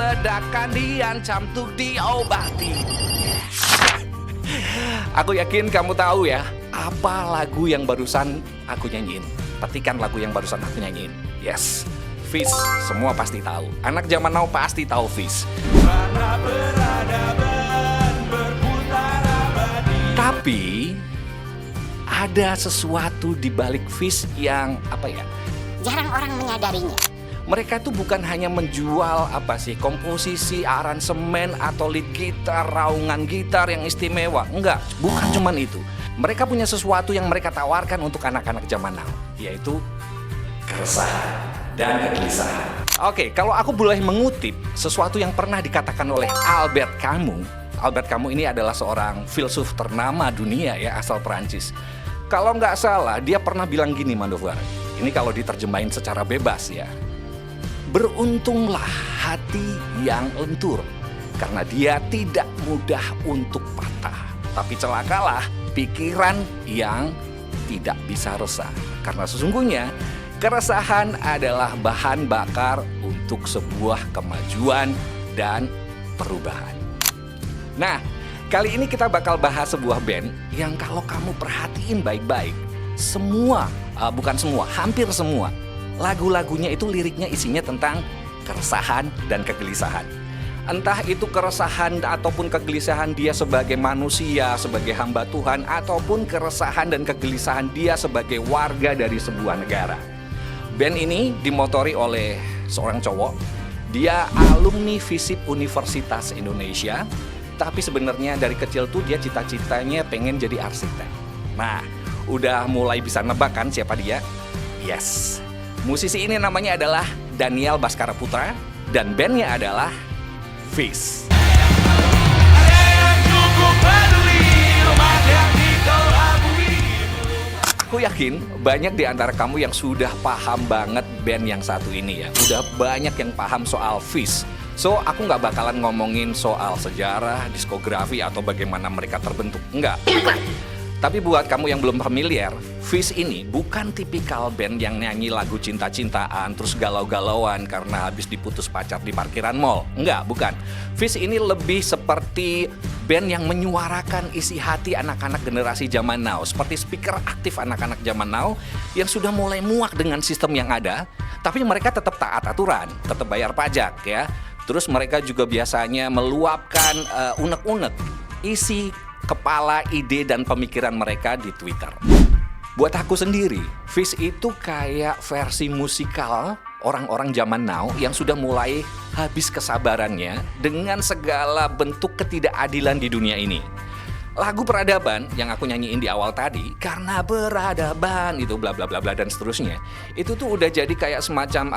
ledakan diancam untuk diobati. Aku yakin kamu tahu ya apa lagu yang barusan aku nyanyiin. Petikan lagu yang barusan aku nyanyiin. Yes, Fish. Semua pasti tahu. Anak zaman now pasti tahu Fish. Tapi ada sesuatu di balik Fish yang apa ya? Jarang orang menyadarinya. Mereka tuh bukan hanya menjual komposisi, aransemen atau lead gitar, raungan gitar yang istimewa. Enggak, bukan cuman itu. Mereka punya sesuatu yang mereka tawarkan untuk anak-anak zaman now, yaitu keresahan dan kegelisahan. Oke, kalau aku boleh mengutip sesuatu yang pernah dikatakan oleh Albert Camus. Albert Camus ini adalah seorang filsuf ternama dunia ya, asal Perancis. Kalau nggak salah, dia pernah bilang gini, Mandovar. Ini kalau diterjemahin secara bebas ya. Beruntunglah hati yang lentur, karena dia tidak mudah untuk patah. Tapi celakalah pikiran yang tidak bisa resah, karena sesungguhnya keresahan adalah bahan bakar untuk sebuah kemajuan dan perubahan. Nah, kali ini kita bakal bahas sebuah band yang kalau kamu perhatiin baik-baik, hampir semua lagu-lagunya itu liriknya isinya tentang keresahan dan kegelisahan. Entah itu keresahan ataupun kegelisahan dia sebagai manusia, sebagai hamba Tuhan, ataupun keresahan dan kegelisahan dia sebagai warga dari sebuah negara. Band ini dimotori oleh seorang cowok. Dia alumni FISIP Universitas Indonesia, tapi sebenarnya dari kecil tuh dia cita-citanya pengen jadi arsitek. Nah, udah mulai bisa nebak kan siapa dia? Yes, musisi ini namanya adalah Daniel Baskara Putra dan bandnya adalah Fish. Aku yakin banyak di antara kamu yang sudah paham banget band yang satu ini ya. Udah banyak yang paham soal Fish. So, aku nggak bakalan ngomongin soal sejarah, diskografi, atau bagaimana mereka terbentuk. Enggak. Tapi buat kamu yang belum familiar, Fish ini bukan tipikal band yang nyanyi lagu cinta-cintaan terus galau-galauan karena habis diputus pacar di parkiran mall. Enggak, bukan. Fish ini lebih seperti band yang menyuarakan isi hati anak-anak generasi zaman now, seperti speaker aktif anak-anak zaman now yang sudah mulai muak dengan sistem yang ada, tapi mereka tetap taat aturan, tetap bayar pajak ya. Terus mereka juga biasanya meluapkan unek-unek isi kepala, ide, dan pemikiran mereka di Twitter. Buat aku sendiri, Fish itu kayak versi musikal orang-orang zaman now yang sudah mulai habis kesabarannya dengan segala bentuk ketidakadilan di dunia ini. Lagu peradaban yang aku nyanyiin di awal tadi, karena beradaban itu bla bla bla bla dan seterusnya, itu tuh udah jadi kayak semacam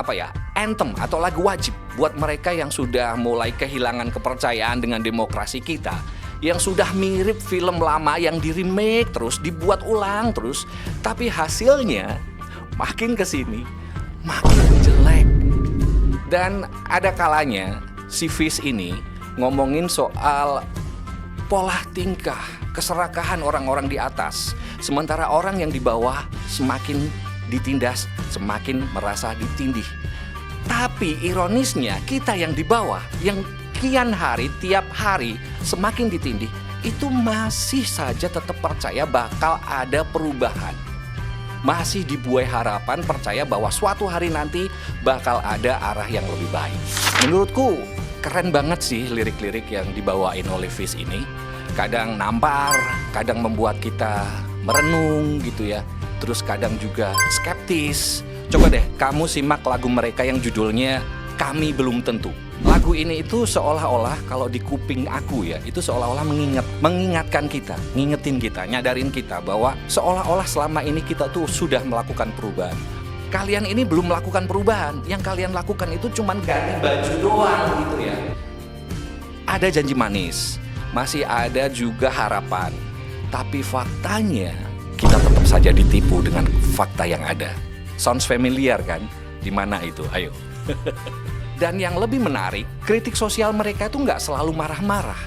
anthem atau lagu wajib buat mereka yang sudah mulai kehilangan kepercayaan dengan demokrasi kita, yang sudah mirip film lama yang di remake terus, dibuat ulang terus, tapi hasilnya makin kesini makin jelek. Dan ada kalanya si Fish ini ngomongin soal pola tingkah, keserakahan orang-orang di atas, sementara orang yang di bawah semakin ditindas, semakin merasa ditindih. Tapi ironisnya kita yang di bawah, yang kian hari, tiap hari semakin ditindih, itu masih saja tetap percaya bakal ada perubahan. Masih dibuai harapan, percaya bahwa suatu hari nanti bakal ada arah yang lebih baik. Menurutku keren banget sih lirik-lirik yang dibawain oleh Fish ini. Kadang nampar, kadang membuat kita merenung gitu ya. Terus kadang juga skeptis. Coba deh kamu simak lagu mereka yang judulnya Kami Belum Tentu. Lagu ini itu seolah-olah kalau di kuping aku ya, itu seolah-olah mengingatkan kita, ngingetin kita, nyadarin kita bahwa seolah-olah selama ini kita tuh sudah melakukan perubahan. Kalian ini belum melakukan perubahan, yang kalian lakukan itu cuma ganti baju doang gitu ya. Ada janji manis, masih ada juga harapan, tapi faktanya kita tetap saja ditipu dengan fakta yang ada. Sounds familiar kan? Di mana itu? Ayo. Dan yang lebih menarik, kritik sosial mereka itu nggak selalu marah-marah.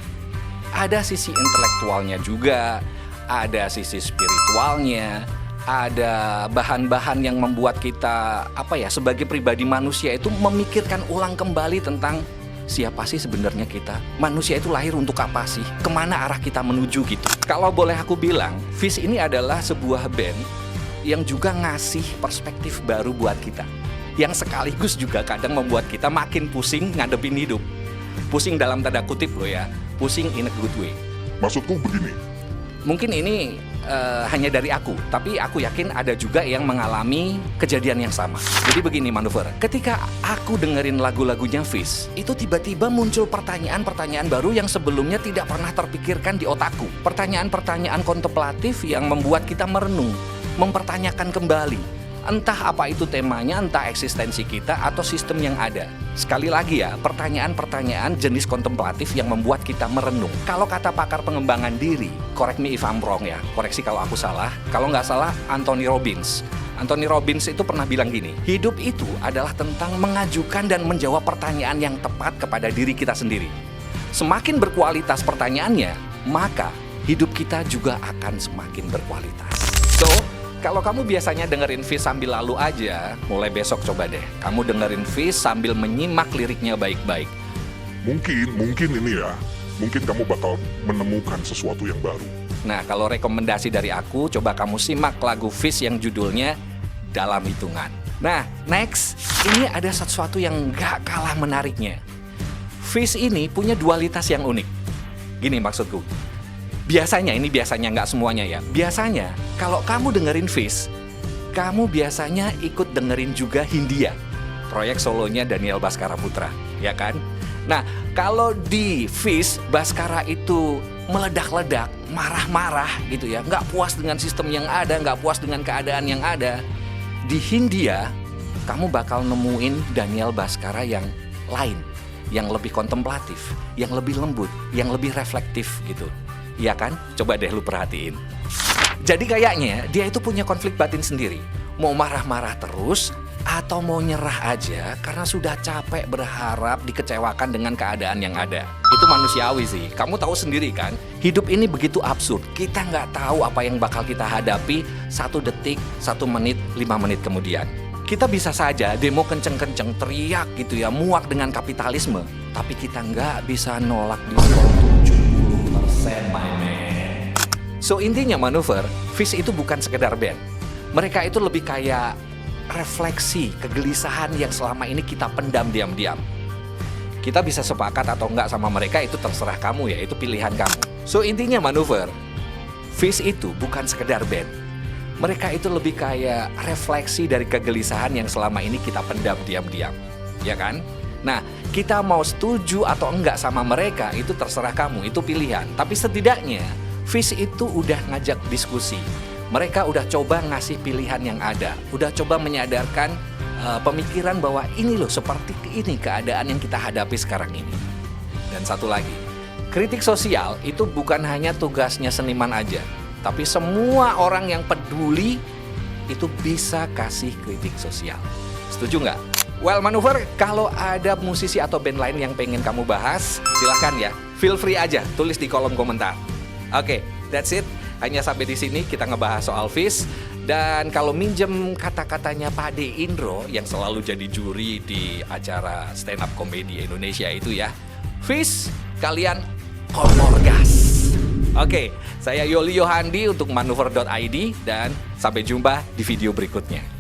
Ada sisi intelektualnya juga, ada sisi spiritualnya, ada bahan-bahan yang membuat kita sebagai pribadi manusia itu memikirkan ulang kembali tentang siapa sih sebenarnya kita? Manusia itu lahir untuk apa sih? Kemana arah kita menuju gitu? Kalau boleh aku bilang, Fish ini adalah sebuah band yang juga ngasih perspektif baru buat kita, yang sekaligus juga kadang membuat kita makin pusing ngadepin hidup. Pusing dalam tanda kutip loh ya, pusing in a good way. Maksudku begini, Mungkin ini hanya dari aku, tapi aku yakin ada juga yang mengalami kejadian yang sama. Jadi begini Manuver, ketika aku dengerin lagu-lagunya Fish, itu tiba-tiba muncul pertanyaan-pertanyaan baru yang sebelumnya tidak pernah terpikirkan di otakku. Pertanyaan-pertanyaan kontemplatif yang membuat kita merenung, mempertanyakan kembali. Entah apa itu temanya, entah eksistensi kita atau sistem yang ada. Sekali lagi ya, pertanyaan-pertanyaan jenis kontemplatif yang membuat kita merenung. Kalau kata pakar pengembangan diri, correct me if I'm wrong ya, koreksi kalau aku salah. Kalau nggak salah, Anthony Robbins. Anthony Robbins itu pernah bilang gini, hidup itu adalah tentang mengajukan dan menjawab pertanyaan yang tepat kepada diri kita sendiri. Semakin berkualitas pertanyaannya, maka hidup kita juga akan semakin berkualitas. So, kalau kamu biasanya dengerin Fish sambil lalu aja, mulai besok coba deh. Kamu dengerin Fish sambil menyimak liriknya baik-baik. mungkin ini ya, mungkin kamu bakal menemukan sesuatu yang baru. Nah, kalau rekomendasi dari aku, coba kamu simak lagu Fish yang judulnya Dalam Hitungan. Nah, next, ini ada sesuatu yang gak kalah menariknya. Fish ini punya dualitas yang unik. Gini maksudku. Biasanya nggak semuanya ya. Biasanya kalau kamu dengerin Fish, kamu biasanya ikut dengerin juga Hindia, proyek solonya Daniel Baskara Putra, ya kan? Nah, kalau di Fish, Baskara itu meledak-ledak, marah-marah gitu ya, nggak puas dengan sistem yang ada, nggak puas dengan keadaan yang ada. Di Hindia, kamu bakal nemuin Daniel Baskara yang lain, yang lebih kontemplatif, yang lebih lembut, yang lebih reflektif gitu. Iya kan? Coba deh lu perhatiin. Jadi kayaknya dia itu punya konflik batin sendiri. Mau marah-marah terus atau mau nyerah aja karena sudah capek berharap dikecewakan dengan keadaan yang ada. Itu manusiawi sih. Kamu tahu sendiri kan? Hidup ini begitu absurd. Kita nggak tahu apa yang bakal kita hadapi 1 detik, 1 menit, 5 menit kemudian. Kita bisa saja demo kenceng-kenceng, teriak gitu ya, muak dengan kapitalisme. Tapi kita nggak bisa nolak diskon 70%, my man. So intinya Manuver, Fish itu bukan sekedar band. Mereka itu lebih kayak refleksi kegelisahan yang selama ini kita pendam diam-diam. Kita bisa sepakat atau enggak sama mereka itu terserah kamu ya, itu pilihan kamu. So intinya Manuver, Fish itu bukan sekedar band. Mereka itu lebih kayak refleksi dari kegelisahan yang selama ini kita pendam diam-diam, ya kan? Nah, kita mau setuju atau enggak sama mereka itu terserah kamu, itu pilihan. Tapi setidaknya Fish itu udah ngajak diskusi. Mereka udah coba ngasih pilihan yang ada, udah coba menyadarkan pemikiran bahwa ini loh seperti ini keadaan yang kita hadapi sekarang ini. Dan satu lagi, kritik sosial itu bukan hanya tugasnya seniman aja, tapi semua orang yang peduli itu bisa kasih kritik sosial. Setuju nggak? Well Manuver, kalau ada musisi atau band lain yang pengen kamu bahas, silahkan ya, feel free aja, tulis di kolom komentar. Oke, that's it. Hanya sampai di sini kita ngebahas soal Fish. Dan kalau minjem kata-katanya Pak De Indro yang selalu jadi juri di acara stand up komedi Indonesia itu ya, Fish, kalian kompor gas. Oke, saya Yoli Yohandi untuk manuver.id dan sampai jumpa di video berikutnya.